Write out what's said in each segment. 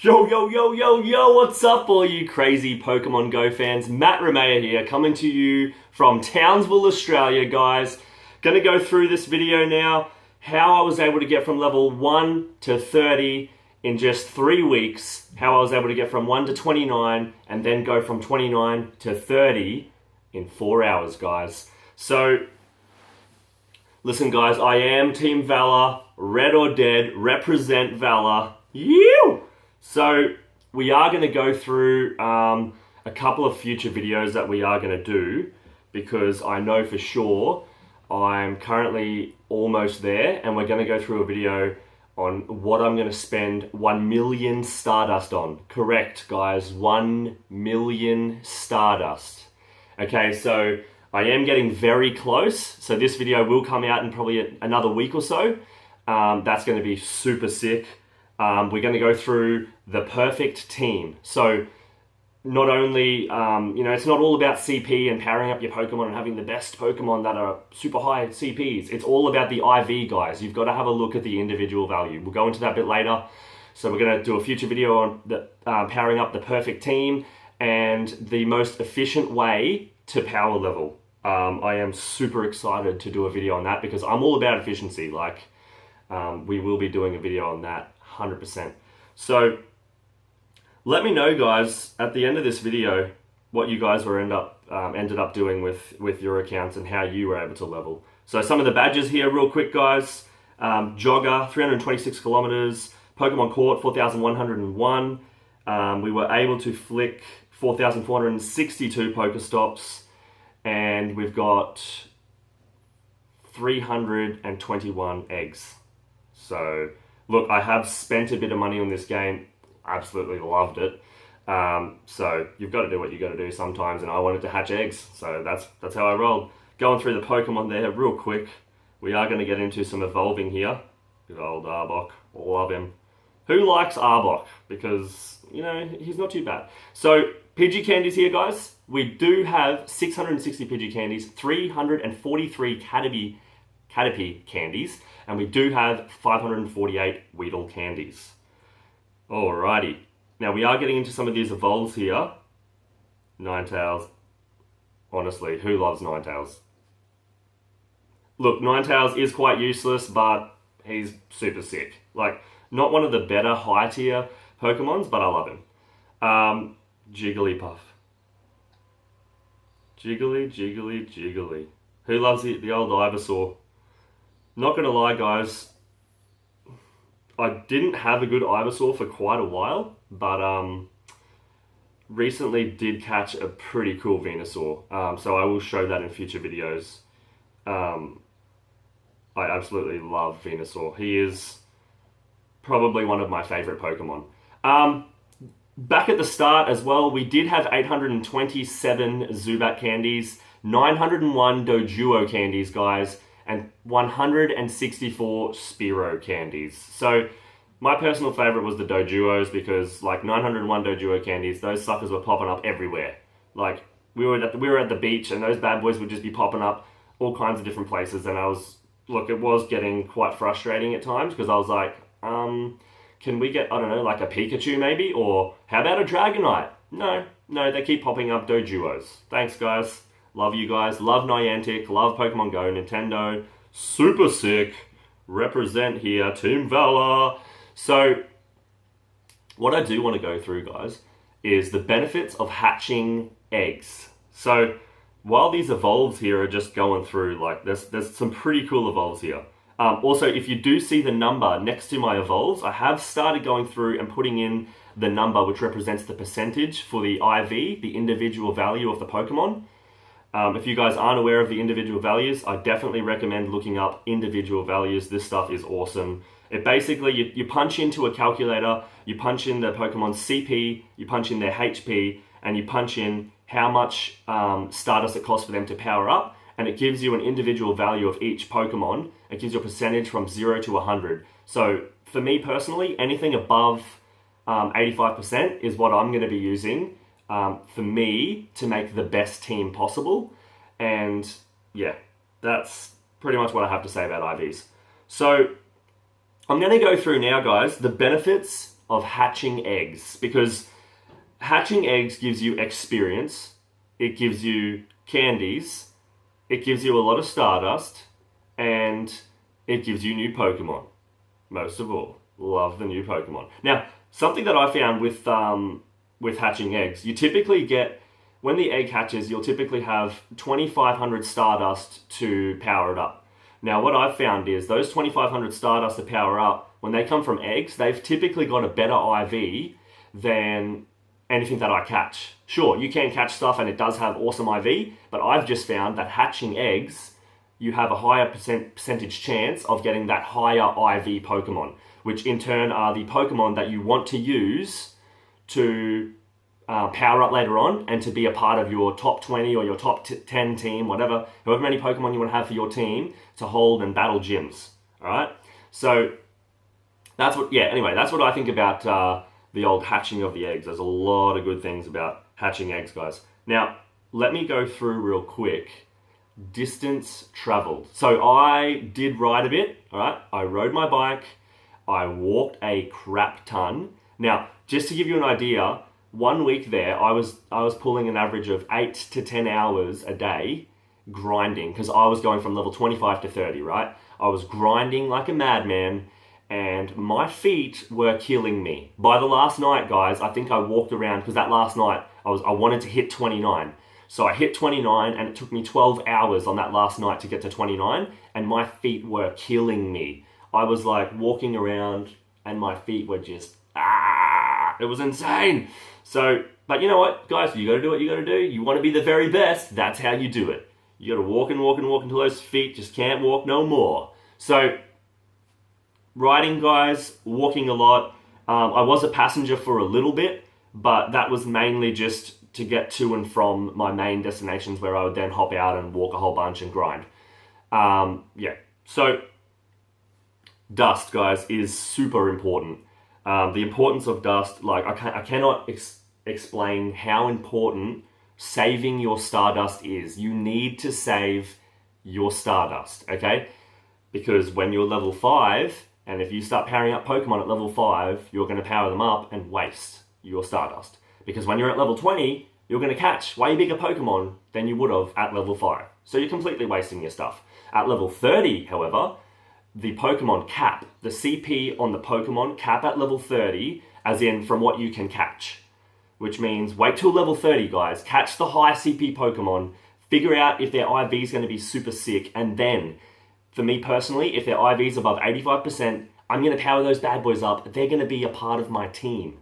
Yo, what's up all you crazy Pokemon Go fans? Matt Ramea here, coming to you from Townsville, Australia, guys. Gonna go through this video now, how I was able to get from level 1 to 30 in just 3 weeks, how I was able to get from 1 to 29, and then go from 29 to 30 in 4 hours, guys. So, listen guys, I am Team Valor, Red or Dead, represent Valor. You! So we are going to go through a couple of future videos that we are going to do because I know for sure I'm currently almost there, and we're going to go through a video on what I'm going to spend 1 million StarDust on. Correct, guys, 1 million StarDust. Okay, so I am getting very close. So this video will come out in probably another week or so. That's going to be super sick. We're going to go through the perfect team. So not only, it's not all about CP and powering up your Pokemon and having the best Pokemon that are super high CPs. It's all about the IV, guys. You've got to have a look at the individual value. We'll go into that a bit later. So we're going to do a future video on the, powering up the perfect team and the most efficient way to power level. I am super excited to do a video on that because I'm all about efficiency. We will be doing a video on that 100%. So let me know, guys, at the end of this video what you guys were ended up doing with your accounts and how you were able to level. So some of the badges here real quick, guys. Jogger, 326 kilometers. Pokemon Court, 4,101. We were able to flick 4,462 Pokestops, and we've got 321 eggs. So look, I have spent a bit of money on this game. Absolutely loved it. So you've got to do what you got to do sometimes, and I wanted to hatch eggs. So that's how I rolled. Going through the Pokemon there real quick. We are going to get into some evolving here. Good old Arbok. Love him. Who likes Arbok? Because, he's not too bad. So Pidgey candies here, guys. We do have 660 Pidgey candies, 343 Caterpie candies, and we do have 548 Weedle candies. Alrighty. Now we are getting into some of these evolves here. Ninetales. Honestly, who loves Ninetales? Look, Ninetales is quite useless, but he's super sick. Not one of the better high tier Pokemons, but I love him. Jigglypuff. Jiggly. Who loves the old Ivysaur? Not gonna lie, guys, I didn't have a good Ivysaur for quite a while, but recently did catch a pretty cool Venusaur. So I will show that in future videos. I absolutely love Venusaur. He is probably one of my favorite Pokemon. Back at the start as well, we did have 827 Zubat candies, 901 Doduo candies, guys, and 164 Spearow candies. So my personal favorite was the Doduos because 901 Doduo candies, those suckers were popping up everywhere. We were at the beach and those bad boys would just be popping up all kinds of different places, and it was getting quite frustrating at times because I was like, can we get, a Pikachu maybe? Or how about a Dragonite? No, they keep popping up Doduos. Thanks, guys. Love you guys. Love Niantic. Love Pokemon Go. Nintendo. Super sick. Represent here. Team Valor. So, what I do want to go through, guys, is the benefits of hatching eggs. So, while these evolves here are just going through, there's some pretty cool evolves here. Also, if you do see the number next to my evolves, I have started going through and putting in the number which represents the percentage for the IV, the individual value of the Pokemon. If you guys aren't aware of the individual values, I definitely recommend looking up individual values. This stuff is awesome. It basically, you punch into a calculator, you punch in the Pokemon's CP, you punch in their HP, and you punch in how much Stardust it costs for them to power up, and it gives you an individual value of each Pokemon. It gives you a percentage from 0 to 100. So for me personally, anything above 85% is what I'm going to be using for me to make the best team possible. And yeah, that's pretty much what I have to say about IVs. So I'm going to go through now, guys, the benefits of hatching eggs, because hatching eggs gives you experience, it gives you candies, it gives you a lot of Stardust, and it gives you new Pokemon. Most of all, love the new Pokemon. Now, something that I found with hatching eggs, you typically get, when the egg hatches, you'll typically have 2,500 Stardust to power it up. Now, what I've found is those 2,500 Stardust to power up, when they come from eggs, they've typically got a better IV than anything that I catch. Sure, you can catch stuff and it does have awesome IV, but I've just found that hatching eggs, you have a higher percentage chance of getting that higher IV Pokemon, which in turn are the Pokemon that you want to use to power up later on and to be a part of your top 20 or your top 10 team, however many Pokemon you want to have for your team to hold and battle gyms. All right, so that's what I think about the old hatching of the eggs. There's a lot of good things about hatching eggs, guys. Now, let me go through real quick. Distance traveled. So I did ride a bit, all right? I rode my bike. I walked a crap ton. Now, just to give you an idea, 1 week there, I was pulling an average of 8 to 10 hours a day grinding, because I was going from level 25 to 30, right? I was grinding like a madman, and my feet were killing me. By the last night, guys, I think I walked around, because that last night I wanted to hit 29. So I hit 29, and it took me 12 hours on that last night to get to 29, and my feet were killing me. I was like walking around, and my feet were just, it was insane. So, but you know what, guys, you gotta do what you gotta do. You wanna be the very best, that's how you do it. You gotta walk and walk and walk until those feet just can't walk no more. So, riding, guys, walking a lot. I was a passenger for a little bit, but that was mainly just to get to and from my main destinations, where I would then hop out and walk a whole bunch and grind. So dust, guys, is super important. The importance of dust, like I cannot explain how important saving your Stardust is. You need to save your Stardust, okay? Because when you're level 5, and if you start powering up Pokemon at level 5, you're going to power them up and waste your Stardust. Because when you're at level 20, you're going to catch way bigger Pokemon than you would have at level 5. So you're completely wasting your stuff. At level 30, however, the Pokemon cap, the CP on the Pokemon cap at level 30, as in from what you can catch. Which means wait till level 30, guys. Catch the high CP Pokemon, figure out if their IV is going to be super sick, and then, for me personally, if their IV is above 85%, I'm going to power those bad boys up. They're going to be a part of my team.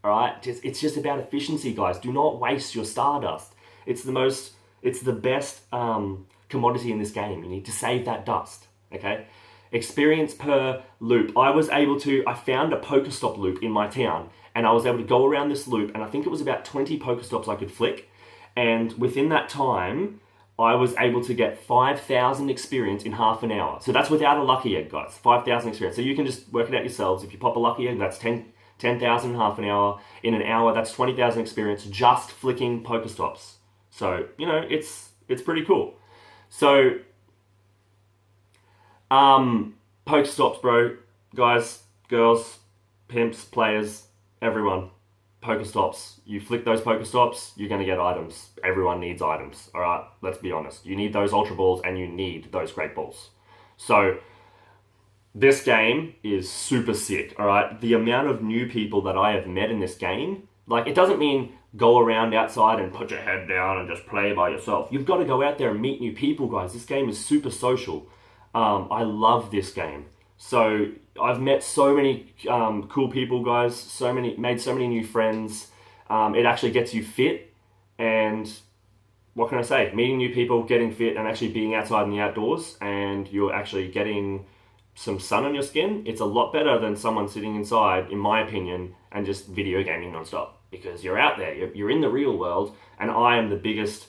All right? It's just about efficiency, guys. Do not waste your Stardust. It's the best commodity in this game. You need to save that dust, okay? Experience per loop. I found a Pokestop loop in my town, and I was able to go around this loop, and I think it was about 20 Pokestops I could flick, and within that time, I was able to get 5,000 experience in half an hour. So that's without a lucky egg, guys. 5,000 experience. So you can just work it out yourselves. If you pop a lucky egg, that's 10,000 in half an hour. In an hour, that's 20,000 experience just flicking Pokestops. So, it's pretty cool. So, Pokestops, bro. Guys, girls, pimps, players, everyone. Pokestops. You flick those Pokestops, you're going to get items. Everyone needs items, alright? Let's be honest. You need those Ultra Balls and you need those Great Balls. So, this game is super sick, alright? The amount of new people that I have met in this game, like, it doesn't mean go around outside and put your head down and just play by yourself. You've got to go out there and meet new people, guys. This game is super social. I love this game. So I've met so many cool people, guys. Made so many new friends. It actually gets you fit, and what can I say? Meeting new people, getting fit, and actually being outside in the outdoors, and you're actually getting some sun on your skin. It's a lot better than someone sitting inside, in my opinion, and just video gaming nonstop. Because you're out there, you're in the real world, and I am the biggest.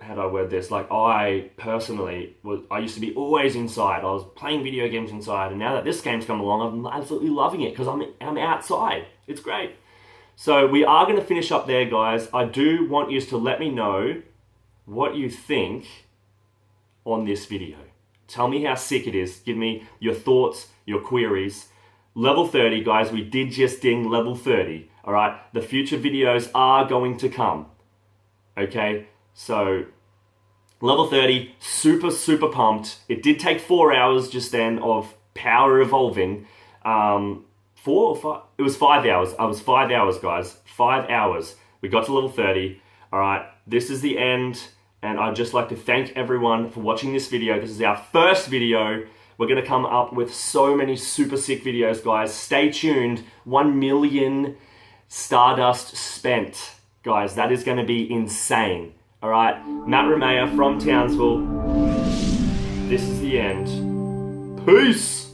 How do I word this? Like, I personally I used to be always inside. I was playing video games inside, and now that this game's come along, I'm absolutely loving it because I'm outside. It's great. So we are going to finish up there, guys. I do want you to let me know what you think on this video. Tell me how sick it is. Give me your thoughts, your queries. level 30, guys. We did just ding level 30. All right. The future videos are going to come. Okay. So level 30, super, super pumped. It did take 4 hours just then of power evolving. 4 or 5? It was 5 hours. I was 5 hours, guys. 5 hours. We got to level 30. All right. This is the end. And I'd just like to thank everyone for watching this video. This is our first video. We're going to come up with so many super sick videos, guys. Stay tuned. 1 million Stardust spent. Guys, that is going to be insane. All right. Matt Ramea from Townsville. This is the end. Peace.